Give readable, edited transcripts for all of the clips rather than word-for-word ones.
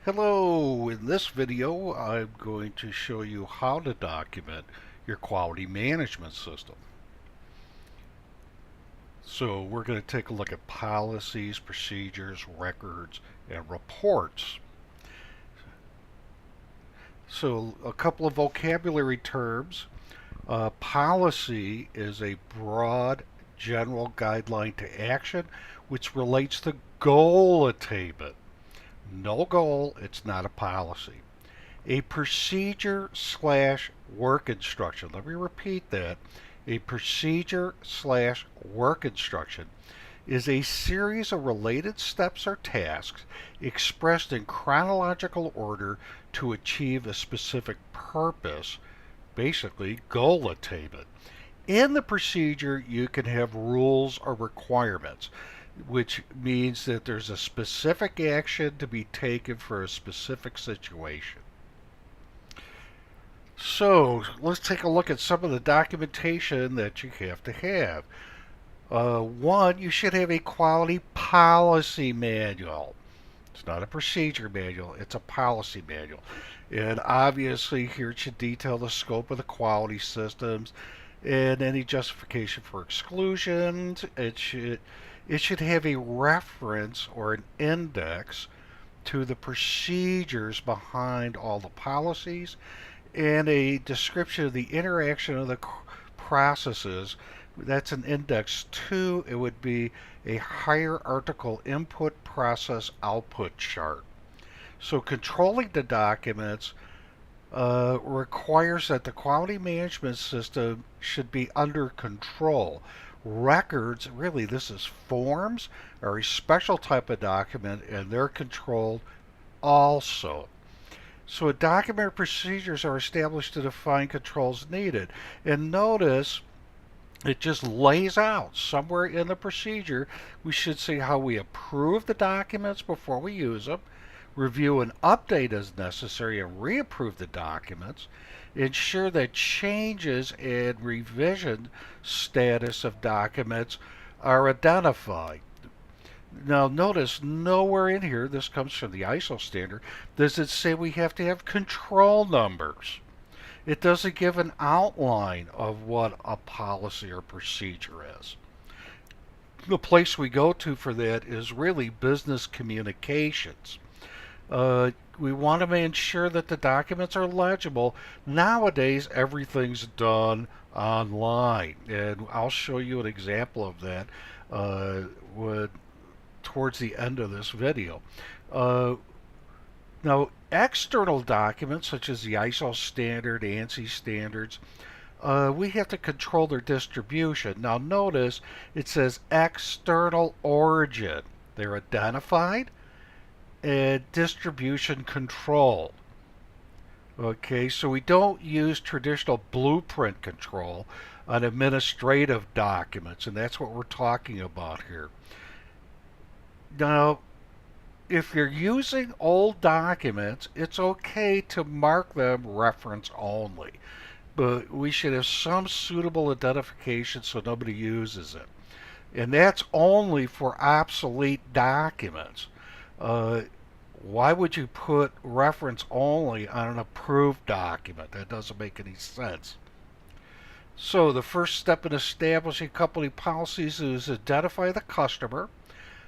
Hello, in this video I'm going to show you how to document your quality management system. So we're going to take a look at policies, procedures, records, and reports. So a couple of vocabulary terms. Policy is a broad general guideline to action which relates to goal attainment. No goal, it's not a policy. A procedure slash work instruction. Let me repeat that. A procedure slash work instruction is a series of related steps or tasks expressed in chronological order to achieve a specific purpose, basically goal attainment. In the procedure, you can have rules or requirements, which means that there's a specific action to be taken for a specific situation. So let's take a look at some of the documentation that you have to have. One, you should have a quality policy manual. It's not a procedure manual, it's a policy manual. And obviously here it should detail the scope of the quality systems and any justification for exclusions. It should have a reference or an index to the procedures behind all the policies and a description of the interaction of the processes. That's an index 2. It would be a hierarchical input process output chart. So controlling the documents requires that the quality management system should be under control. Records, really this is forms, are a special type of document and they're controlled also. So a document procedures are established to define controls needed. And notice it just lays out somewhere in the procedure. We should see how we approve the documents before we use them, review and update as necessary, and reapprove the documents, ensure that changes and revision status of documents are identified. Now notice nowhere in here, this comes from the ISO standard, does it say we have to have control numbers. It doesn't give an outline of what a policy or procedure is. The place we go to for that is really business communications. We want to ensure that the documents are legible. Nowadays, everything's done online, and I'll show you an example of that towards the end of this video. Now, external documents such as the ISO standard, ANSI standards, we have to control their distribution. Now notice it says external origin. They're identified and distribution controlled. Okay, so we don't use traditional blueprint control on administrative documents, and that's what we're talking about here. Now, if you're using old documents, it's okay to mark them reference only, but we should have some suitable identification so nobody uses it. And that's only for obsolete documents. Why would you put reference only on an approved document? That doesn't make any sense. So the first step in establishing company policies is identify the customer,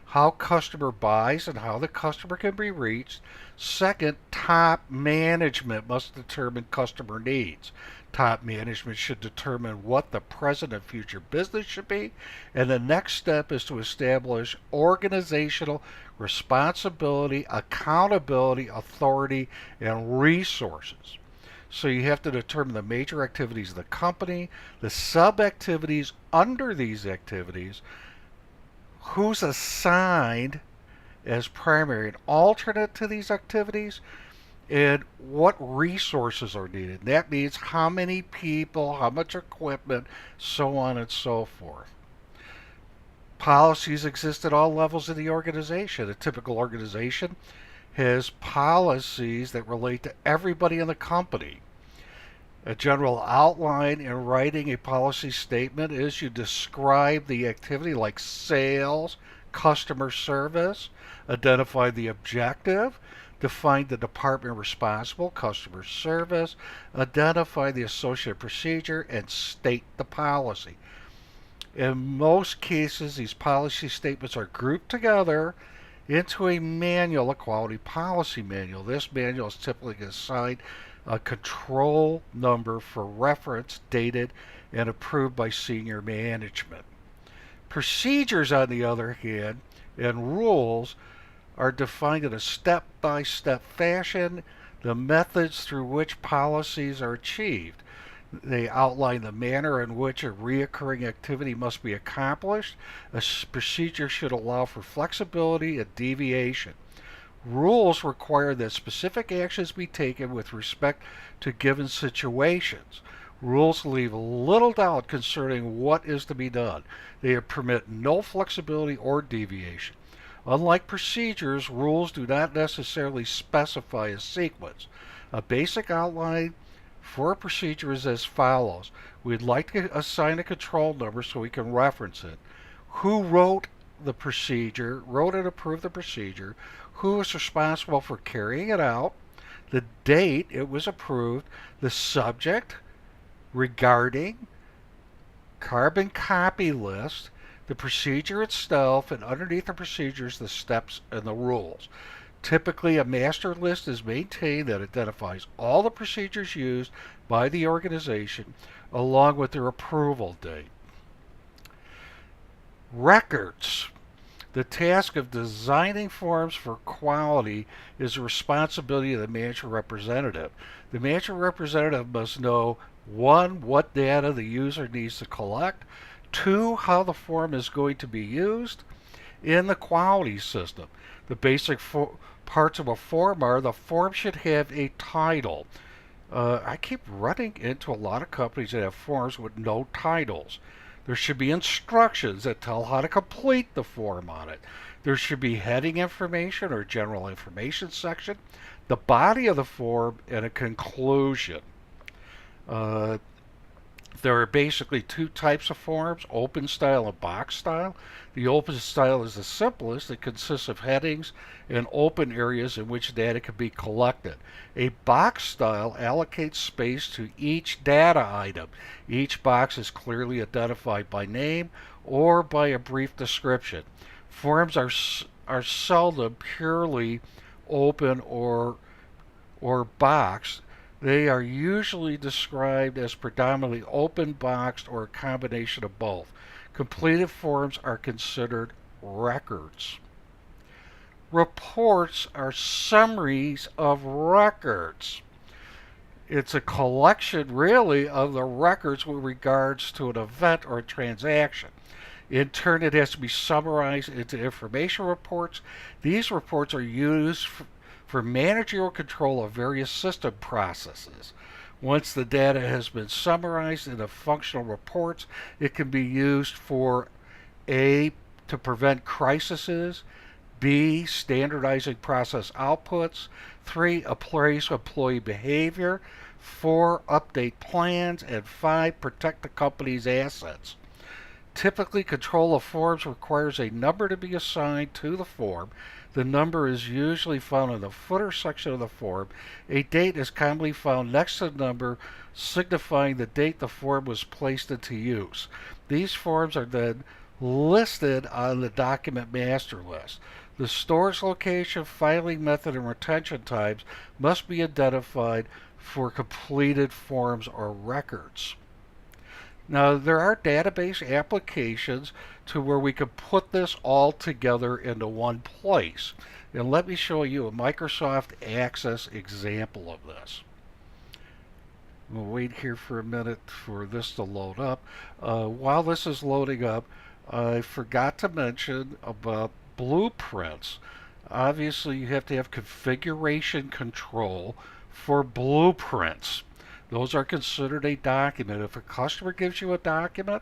how customer buys and how the customer can be reached. Second, top management must determine customer needs. Top management should determine what the present and future business should be. And the next step is to establish organizational responsibility, accountability, authority, and resources. So you have to determine the major activities of the company, the sub-activities under these activities, who's assigned as primary and alternate to these activities, and what resources are needed. That means how many people, how much equipment, so on and so forth. Policies exist at all levels of the organization. A typical organization has policies that relate to everybody in the company. A general outline in writing a policy statement is you describe the activity like sales, customer service, identify the objective, define the department responsible, customer service, identify the associated procedure, and state the policy. In most cases, these policy statements are grouped together into a manual, a quality policy manual. This manual is typically assigned a control number for reference, dated, and approved by senior management. Procedures, on the other hand, and rules are defined in a step-by-step fashion, the methods through which policies are achieved. They outline the manner in which a reoccurring activity must be accomplished. A procedure should allow for flexibility and deviation. Rules require that specific actions be taken with respect to given situations. Rules leave little doubt concerning what is to be done. They permit no flexibility or deviation. Unlike procedures, rules do not necessarily specify a sequence. A basic outline for a procedure is as follows. We'd like to assign a control number so we can reference it. Who wrote the procedure, wrote and approved the procedure, who is responsible for carrying it out, the date it was approved, the subject regarding, carbon copy list, the procedure itself, and underneath the procedures, the steps and the rules. Typically, a master list is maintained that identifies all the procedures used by the organization along with their approval date. Records. The task of designing forms for quality is the responsibility of the management representative. The management representative must know 1. What data the user needs to collect, 2. How the form is going to be used in the quality system. The basic parts of a form are the form should have a title. I keep running into a lot of companies that have forms with no titles. There should be instructions that tell how to complete the form on it. There should be heading information or general information section, the body of the form, and a conclusion. There are basically two types of forms, open style and box style. The open style is the simplest. It consists of headings and open areas in which data can be collected. A box style allocates space to each data item. Each box is clearly identified by name or by a brief description. Forms are seldom purely open or boxed. They are usually described as predominantly open, boxed, or a combination of both. Completed forms are considered records. Reports are summaries of records. It's a collection, really, of the records with regards to an event or a transaction. In turn, it has to be summarized into information reports. These reports are used for managerial control of various system processes. Once the data has been summarized into functional reports, it can be used for A, to prevent crises, B, standardizing process outputs, 3, appraise employee behavior, 4, update plans, and 5, protect the company's assets. Typically, control of forms requires a number to be assigned to the form. The number is usually found in the footer section of the form. A date is commonly found next to the number, signifying the date the form was placed into use. These forms are then listed on the document master list. The storage location, filing method, and retention times must be identified for completed forms or records. Now, there are database applications to where we can put this all together into one place. And let me show you a Microsoft Access example of this. We'll wait here for a minute for this to load up. While this is loading up, I forgot to mention about blueprints. Obviously, you have to have configuration control for blueprints. Those are considered a document. If a customer gives you a document,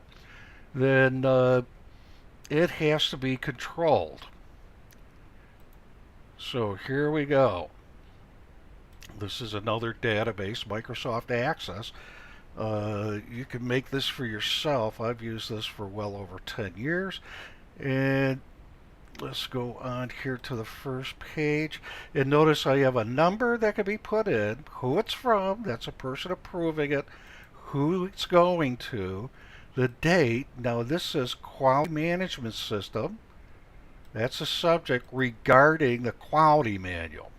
then it has to be controlled. So here we go. This is another database, Microsoft Access. You can make this for yourself. I've used this for well over 10 years. And Let's go on here to the first page, and notice I have a number that can be put in, who it's from, that's a person approving it, who it's going to, the date. Now this is quality management system. That's a subject regarding the quality manual.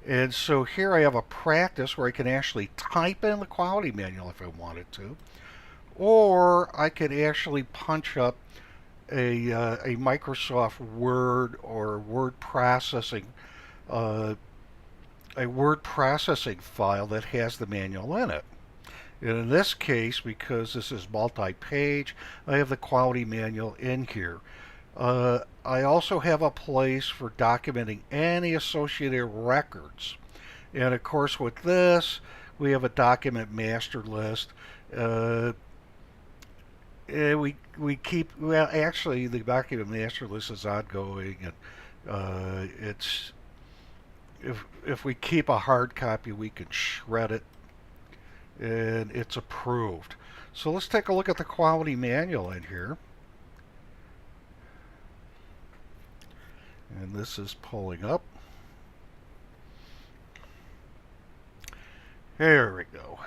And so here I have a practice where I can actually type in the quality manual if I wanted to, or I could actually punch up a Microsoft Word or uh, a word processing file that has the manual in it. And in this case, because this is multi-page, I have the quality manual in here. I also have a place for documenting any associated records. And of course with this, we have a document master list. Uh, we keep, well, actually the document master list is ongoing, and it's, if we keep a hard copy, we can shred it, and it's approved. So let's take a look at the quality manual in here. And this is pulling up. There we go.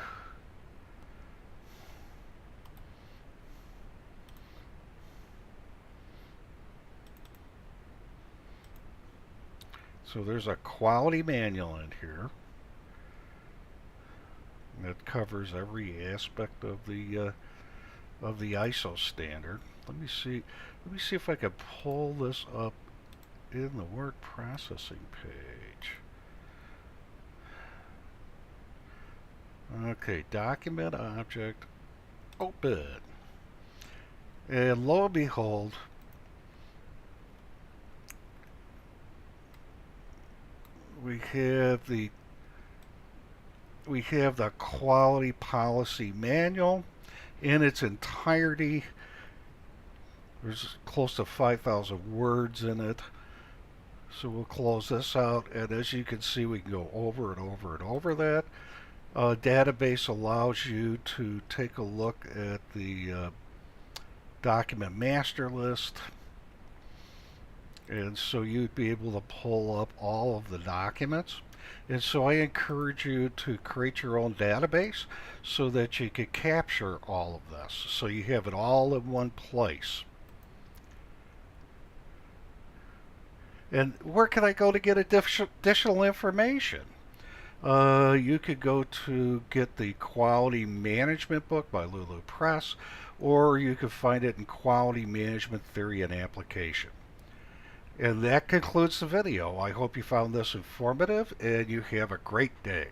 So there's a quality manual in here that covers every aspect of the ISO standard. Let me see. Let me see if I can pull this up in the word processing page. Okay, document object, open. And lo and behold, we have the quality policy manual in its entirety. There's close to 5,000 words in it. So we'll close this out, and as you can see, we can go over and over and over that. Database allows you to take a look at the document master list, and so you'd be able to pull up all of the documents. And so I encourage you to create your own database so that you can capture all of this, so you have it all in one place. And where can I go to get additional information? You could go to get the Quality Management book by Lulu Press, or you could find it in Quality Management Theory and Application. And that concludes the video. I hope you found this informative, and you have a great day.